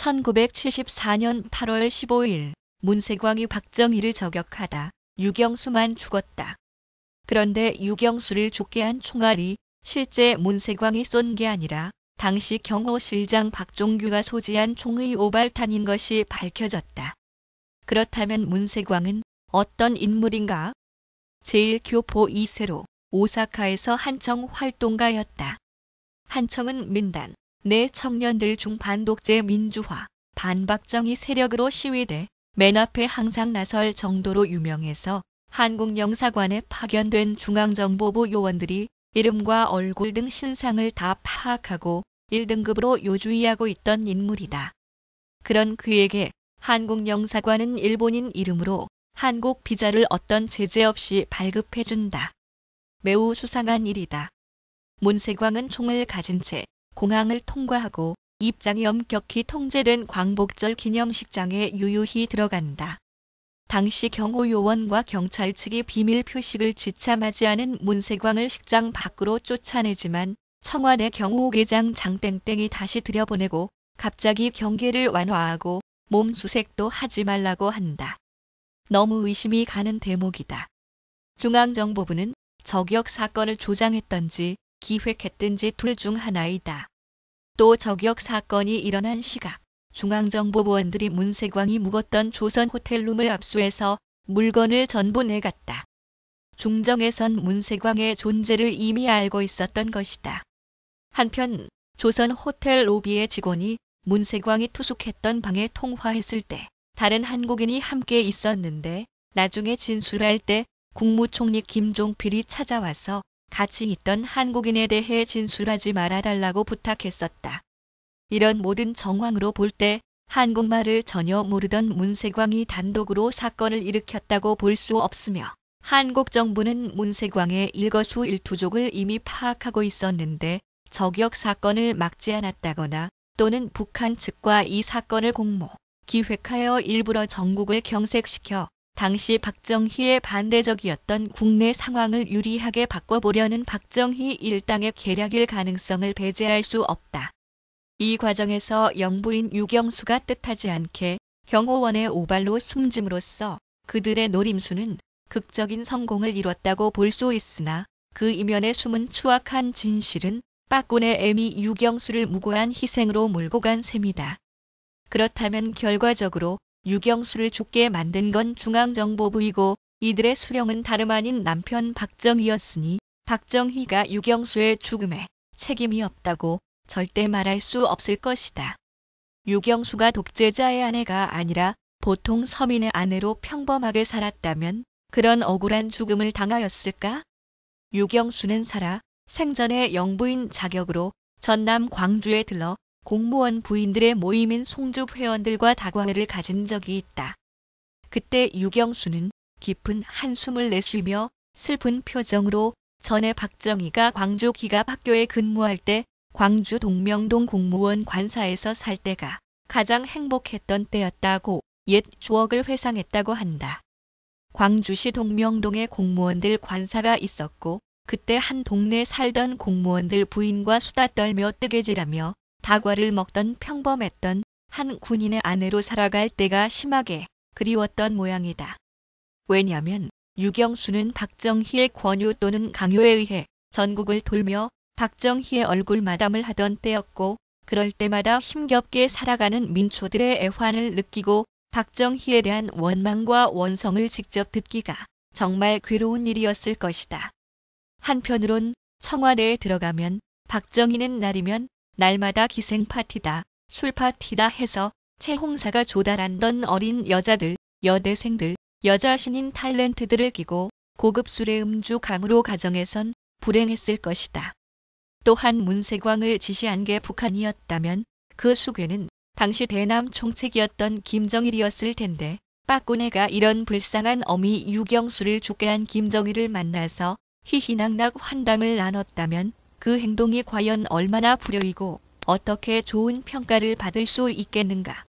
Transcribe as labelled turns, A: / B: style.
A: 1974년 8월 15일 문세광이 박정희를 저격하다 유경수만 죽었다. 그런데 유경수를 죽게 한 총알이 실제 문세광이 쏜 게 아니라 당시 경호실장 박종규가 소지한 총의 오발탄인 것이 밝혀졌다. 그렇다면 문세광은 어떤 인물인가? 제1교포 2세로 오사카에서 한청 활동가였다. 한청은 민단 내 청년들 중 반독재 민주화, 반박정희 세력으로 시위돼 맨 앞에 항상 나설 정도로 유명해서 한국영사관에 파견된 중앙정보부 요원들이 이름과 얼굴 등 신상을 다 파악하고 1등급으로 요주의하고 있던 인물이다. 그런 그에게 한국영사관은 일본인 이름으로 한국 비자를 어떤 제재 없이 발급해준다. 매우 수상한 일이다. 문세광은 총을 가진 채 공항을 통과하고 입장이 엄격히 통제된 광복절 기념식장에 유유히 들어간다. 당시 경호요원과 경찰 측이 비밀 표식을 지참하지 않은 문세광을 식장 밖으로 쫓아내지만 청와대 경호계장 장땡땡이 다시 들여보내고 갑자기 경계를 완화하고 몸수색도 하지 말라고 한다. 너무 의심이 가는 대목이다. 중앙정보부는 저격 사건을 조장했던지 기획했든지 둘 중 하나이다. 또 저격 사건이 일어난 시각, 중앙정보부원들이 문세광이 묵었던 조선 호텔룸을 압수해서 물건을 전부 내갔다. 중정에선 문세광의 존재를 이미 알고 있었던 것이다. 한편 조선 호텔 로비의 직원이 문세광이 투숙했던 방에 통화했을 때 다른 한국인이 함께 있었는데 나중에 진술할 때 국무총리 김종필이 찾아와서 같이 있던 한국인에 대해 진술하지 말아달라고 부탁했었다. 이런 모든 정황으로 볼 때 한국말을 전혀 모르던 문세광이 단독으로 사건을 일으켰다고 볼 수 없으며 한국 정부는 문세광의 일거수일투족을 이미 파악하고 있었는데 저격 사건을 막지 않았다거나 또는 북한 측과 이 사건을 공모, 기획하여 일부러 전국을 경색시켜 당시 박정희의 반대적이었던 국내 상황을 유리하게 바꿔보려는 박정희 일당의 계략일 가능성을 배제할 수 없다. 이 과정에서 영부인 유경수가 뜻하지 않게 경호원의 오발로 숨짐으로써 그들의 노림수는 극적인 성공을 이뤘다고 볼 수 있으나 그 이면에 숨은 추악한 진실은 빠꾼의 애미 유경수를 무고한 희생으로 몰고 간 셈이다. 그렇다면 결과적으로 유경수를 죽게 만든 건 중앙정보부이고 이들의 수령은 다름 아닌 남편 박정희였으니 박정희가 유경수의 죽음에 책임이 없다고 절대 말할 수 없을 것이다. 유경수가 독재자의 아내가 아니라 보통 서민의 아내로 평범하게 살았다면 그런 억울한 죽음을 당하였을까? 유경수는 살아 생전에 영부인 자격으로 전남 광주에 들러 공무원 부인들의 모임인 송죽 회원들과 다과회를 가진 적이 있다. 그때 유경수는 깊은 한숨을 내쉬며 슬픈 표정으로 전에 박정희가 광주 기갑학교에 근무할 때 광주 동명동 공무원 관사에서 살 때가 가장 행복했던 때였다고 옛 추억을 회상했다고 한다. 광주시 동명동에 공무원들 관사가 있었고 그때 한 동네 살던 공무원들 부인과 수다 떨며 뜨개질하며 다과를 먹던 평범했던 한 군인의 아내로 살아갈 때가 심하게 그리웠던 모양이다. 왜냐면 유경수는 박정희의 권유 또는 강요에 의해 전국을 돌며 박정희의 얼굴 마담을 하던 때였고 그럴 때마다 힘겹게 살아가는 민초들의 애환을 느끼고 박정희에 대한 원망과 원성을 직접 듣기가 정말 괴로운 일이었을 것이다. 한편으론 청와대에 들어가면 박정희는 날이면 날마다 기생 파티다, 술 파티다 해서 최 홍사가 조달한던 어린 여자들, 여대생들, 여자 신인 탤런트들을 끼고 고급 술의 음주 감으로 가정에선 불행했을 것이다. 또한 문세광을 지시한 게 북한이었다면 그 수괴는 당시 대남 총책이었던 김정일이었을 텐데 빠꾸네가 이런 불쌍한 어미 유경수를 죽게 한 김정일을 만나서 희희낙낙 환담을 나눴다면 그 행동이 과연 얼마나 불효이고 어떻게 좋은 평가를 받을 수 있겠는가.